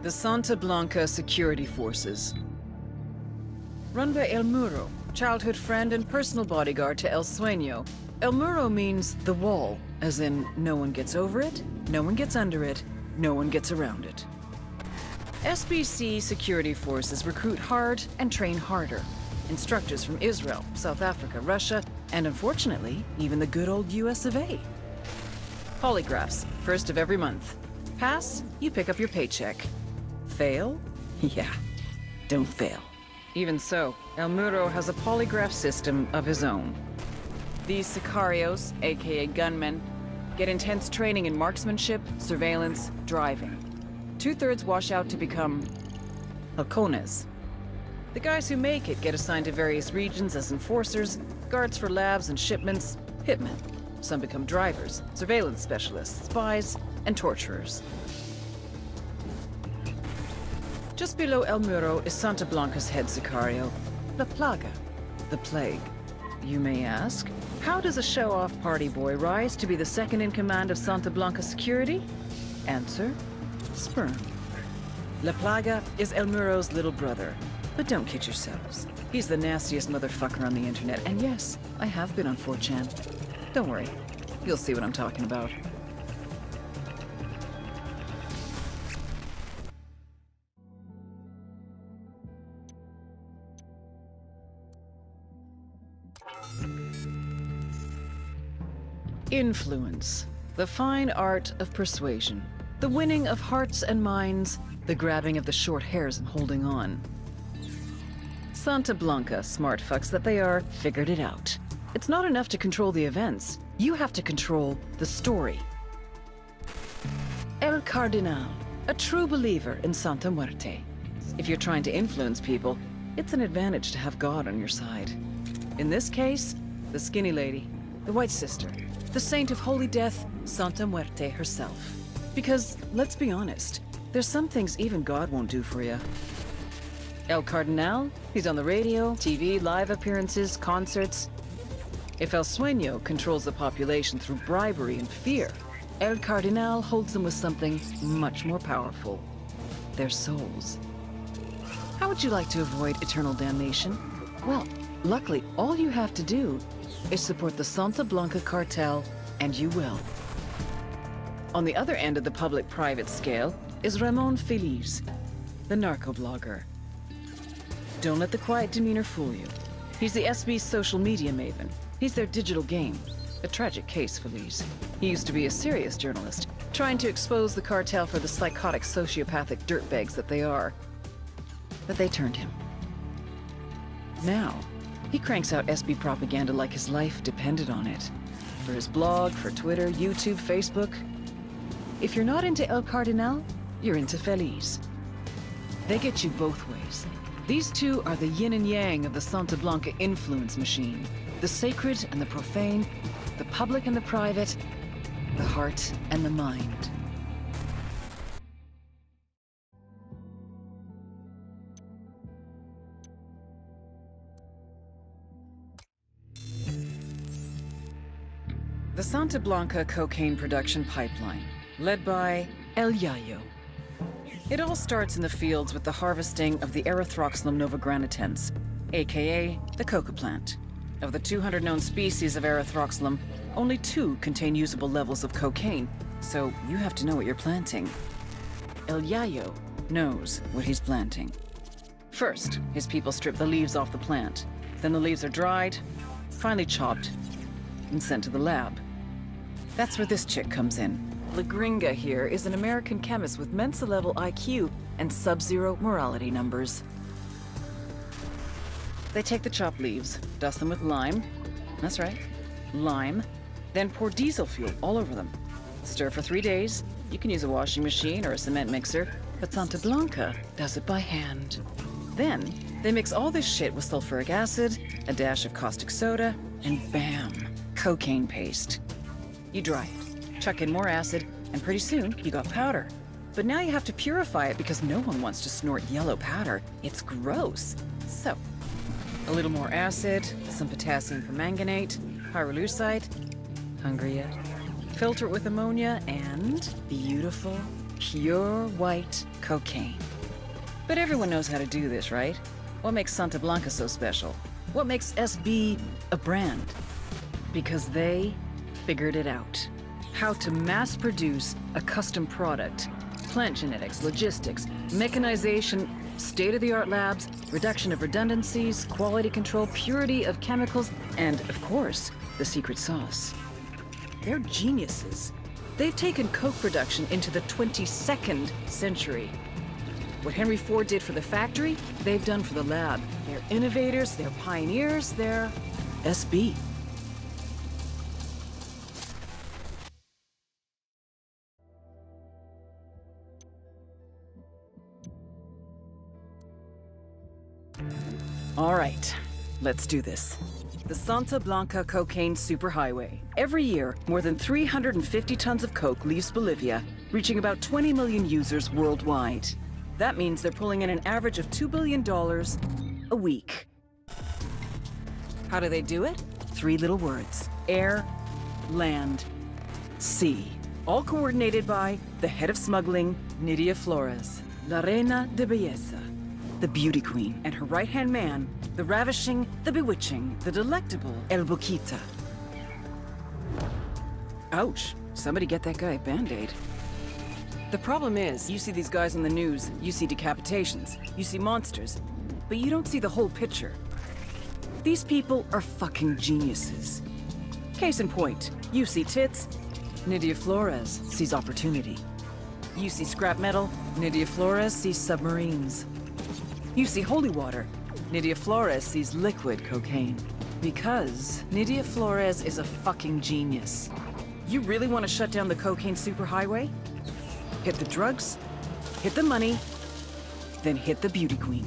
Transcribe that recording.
The Santa Blanca Security Forces. Run by El Muro, childhood friend and personal bodyguard to El Sueño. El Muro means the wall, as in no one gets over it, no one gets under it, no one gets around it. SBC security forces recruit hard and train harder. Instructors from Israel, South Africa, Russia, and unfortunately, even the good old US of A. Polygraphs, first of every month. Pass, you pick up your paycheck. Fail? Yeah, don't fail. Even so, El Muro has a polygraph system of his own. These sicarios, aka gunmen, get intense training in marksmanship, surveillance, driving. 2/3 wash out to become halcones. The guys who make it get assigned to various regions as enforcers, guards for labs and shipments, hitmen. Some become drivers, surveillance specialists, spies, and torturers. Just below El Muro is Santa Blanca's head sicario, La Plaga, the Plague. You may ask, how does a show-off party boy rise to be the second in command of Santa Blanca security? Answer, sperm. La Plaga is El Muro's little brother. But don't kid yourselves. He's the nastiest motherfucker on the internet, and yes, I have been on 4chan. Don't worry, you'll see what I'm talking about. Influence. The fine art of persuasion. The winning of hearts and minds. The grabbing of the short hairs and holding on. Santa Blanca, smart fucks that they are, figured it out. It's not enough to control the events. You have to control the story. El Cardinal, a true believer in Santa Muerte. If you're trying to influence people, it's an advantage to have God on your side. In this case, the skinny lady, the White Sister, the saint of holy death, Santa Muerte herself. Because, let's be honest, there's some things even God won't do for you. El Cardinal, he's on the radio, TV, live appearances, concerts. If El Sueño controls the population through bribery and fear, El Cardinal holds them with something much more powerful. Their souls. How would you like to avoid eternal damnation? Well, luckily, all you have to do is support the Santa Blanca cartel, and you will. On the other end of the public-private scale is Ramon Feliz, the narco-blogger. Don't let the quiet demeanor fool you. He's the SB's social media maven. He's their digital game. A tragic case, Feliz. He used to be a serious journalist, trying to expose the cartel for the psychotic, sociopathic dirtbags that they are. But they turned him. Now, he cranks out SB propaganda like his life depended on it. For his blog, for Twitter, YouTube, Facebook. If you're not into El Cardinal, you're into Feliz. They get you both ways. These two are the yin and yang of the Santa Blanca influence machine. The sacred and the profane, the public and the private, the heart and the mind. The Santa Blanca cocaine production pipeline, led by El Yayo. It all starts in the fields with the harvesting of the Erythroxylum novogranitens, aka the coca plant. Of the 200 known species of Erythroxylum, only 2 contain usable levels of cocaine, so you have to know what you're planting. El Yayo knows what he's planting. First, his people strip the leaves off the plant. Then the leaves are dried, finally chopped, and sent to the lab. That's where this chick comes in. La Gringa here is an American chemist with Mensa-level IQ and sub-zero morality numbers. They take the chopped leaves, dust them with lime. That's right, lime. Then pour diesel fuel all over them. Stir for 3 days. You can use a washing machine or a cement mixer, but Santa Blanca does it by hand. Then, they mix all this shit with sulfuric acid, a dash of caustic soda, and bam, cocaine paste. You dry it, chuck in more acid, and pretty soon you got powder. But now you have to purify it because no one wants to snort yellow powder. It's gross. So, a little more acid, some potassium permanganate, pyrolusite. Hungry yet? Filter it with ammonia, and beautiful Pure white cocaine. But everyone knows how to do this, right? What makes Santa Blanca so special? What makes SB a brand? Because they figured it out. How to mass produce a custom product. Plant genetics, logistics, mechanization, state-of-the-art labs, reduction of redundancies, quality control, purity of chemicals, and, of course, the secret sauce. They're geniuses. They've taken coke production into the 22nd century. What Henry Ford did for the factory, they've done for the lab. They're innovators, they're pioneers, they're SB. All right, let's do this. The Santa Blanca Cocaine Superhighway. Every year, more than 350 tons of coke leaves Bolivia, reaching about 20 million users worldwide. That means they're pulling in an average of $2 billion a week. How do they do it? 3 little words. Air, land, sea. All coordinated by the head of smuggling, Nydia Flores, La Reina de Belleza, the beauty queen, and her right-hand man, the ravishing, the bewitching, the delectable El Boquita. Ouch. Somebody get that guy a Band-Aid. The problem is, you see these guys on the news, you see decapitations, you see monsters, but you don't see the whole picture. These people are fucking geniuses. Case in point, you see tits, Nydia Flores sees opportunity. You see scrap metal, Nydia Flores sees submarines. You see holy water, Nydia Flores sees liquid cocaine. Because Nydia Flores is a fucking genius. You really want to shut down the cocaine superhighway? Hit the drugs, hit the money, then hit the beauty queen.